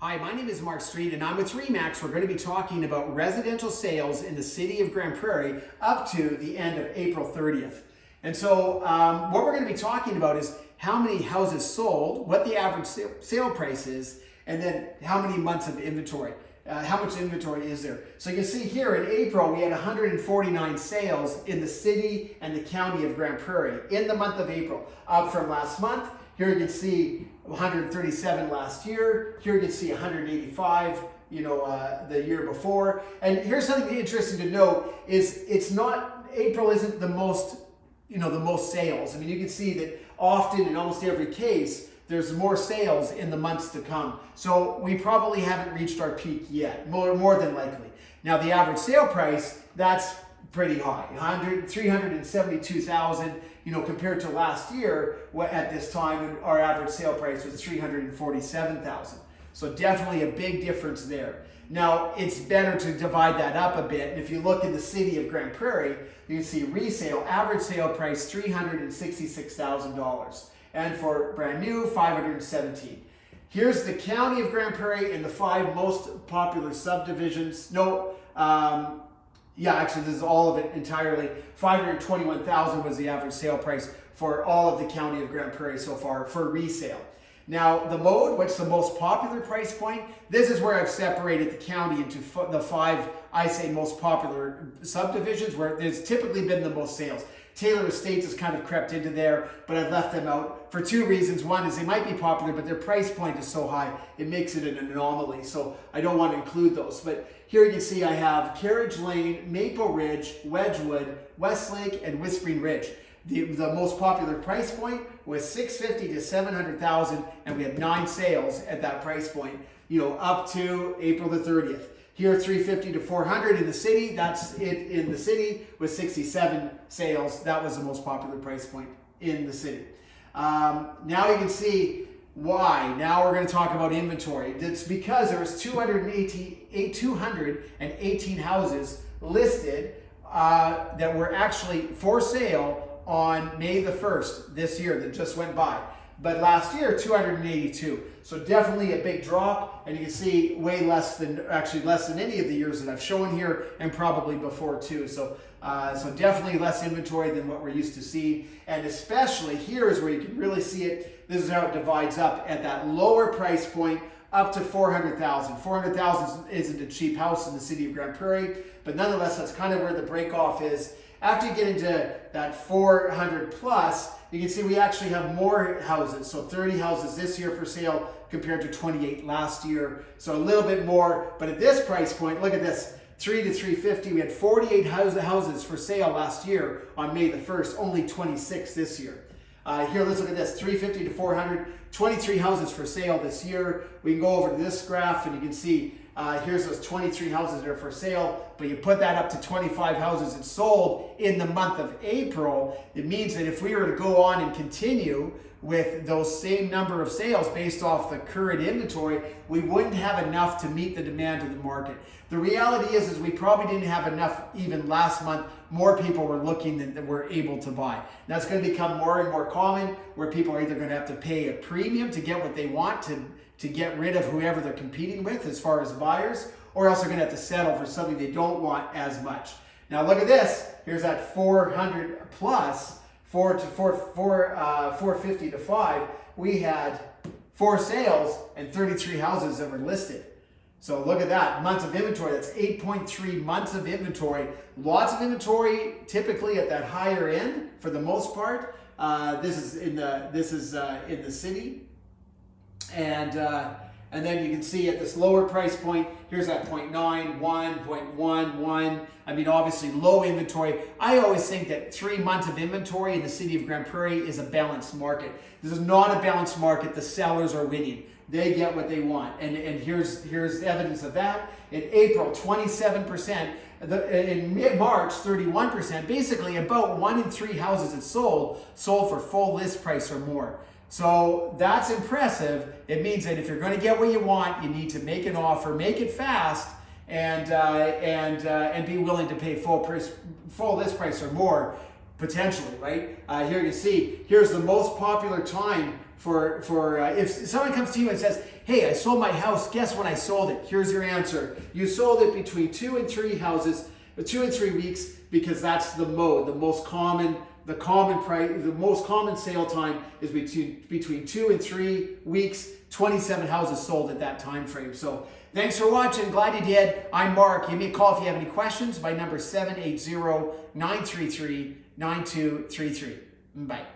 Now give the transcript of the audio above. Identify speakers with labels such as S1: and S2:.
S1: Hi, my name is Mark Street and I'm with Remax. We're going to be talking about residential sales in the city of Grande Prairie up to the end of April 30th. And so what we're going to be talking about is how many houses sold, what the average sale price is, and then how many months of inventory. How much inventory is there? So you can see here in April we had 149 sales in the city and the county of Grande Prairie in the month of April, up from last month. Here you can see 137 last year. Here you can see 185, the year before. And here's something interesting to note is April isn't the most, the most sales. I mean, you can see that often in almost every case, there's more sales in the months to come. So we probably haven't reached our peak yet, more than likely. Now the average sale price, that's pretty high, 372,000, compared to last year at this time, our average sale price was 347,000. So definitely a big difference there. Now it's better to divide that up a bit. And if you look in the city of Grande Prairie, you can see resale, average sale price $366,000. And for brand new, 517. Here's the county of Grande Prairie and the 5 most popular subdivisions. Actually, this is all of it entirely. 521,000 was the average sale price for all of the county of Grande Prairie so far for resale. Now, the mode, what's the most popular price point? This is where I've separated the county into the 5, I say, most popular subdivisions where there's typically been the most sales. Taylor Estates has kind of crept into there, but I've left them out for 2 reasons. One is they might be popular, but their price point is so high, it makes it an anomaly. So I don't want to include those. But here you can see I have Carriage Lane, Maple Ridge, Wedgwood, Westlake, and Whispering Ridge. The most popular price point was $650,000 to $700,000, and we had 9 sales at that price point, up to April the 30th. Here, $350,000 to $400,000 in the city. That's it in the city with 67 sales. That was the most popular price point in the city. Now you can see why. Now we're going to talk about inventory. It's because there was 218 houses listed that were actually for sale on May the 1st this year that just went by. But last year, 282. So definitely a big drop, and you can see way less than any of the years that I've shown here, and probably before too. So definitely less inventory than what we're used to seeing, and especially here is where you can really see it. This is how it divides up at that lower price point up to 400,000. 400,000 isn't a cheap house in the city of Grande Prairie, but nonetheless, that's kind of where the break off is. After you get into that 400 plus, you can see we actually have more houses. So 30 houses this year for sale compared to 28 last year. So a little bit more, but at this price point, look at this, 3 to 350. We had 48 houses for sale last year on May the 1st, only 26 this year. Here, let's look at this, 350 to 400, 23 houses for sale this year. We can go over to this graph and you can see here's those 23 houses that are for sale, but you put that up to 25 houses that sold in the month of April. It means that if we were to go on and continue with those same number of sales based off the current inventory, we wouldn't have enough to meet the demand of the market. The reality is we probably didn't have enough even last month. More people were looking than were able to buy. That's going to become more and more common where people are either going to have to pay a premium to get what they want to get rid of whoever they're competing with as far as buyers, or else they're going to have to settle for something they don't want as much. Now look at this. Here's that 400 plus, 450 to 5. We had 4 sales and 33 houses that were listed. So look at that, months of inventory. That's 8.3 months of inventory. Lots of inventory, typically at that higher end for the most part. This is in the city. And then you can see at this lower price point, here's that 0.91, 0.11. I mean, obviously low inventory. I always think that 3 months of inventory in the city of Grande Prairie is a balanced market. This is not a balanced market. The sellers are winning. They get what they want. And here's evidence of that. In April, 27%. In mid-March, 31%. Basically, about 1 in 3 houses that sold for full list price or more. So that's impressive. It means that if you're going to get what you want, you need to make an offer, make it fast, and be willing to pay full list price or more, potentially, right? Here you see, here's the most popular time if someone comes to you and says, hey, I sold my house, guess when I sold it? Here's your answer. You sold it between 2 and 3 houses, 2 and 3 weeks, because that's the mode. The most common price, the most common sale time is between 2 and 3 weeks. 27 houses sold at that time frame. So thanks for watching. Glad you did. I'm Mark. Give me a call if you have any questions. My number is 780-933-9233. Bye.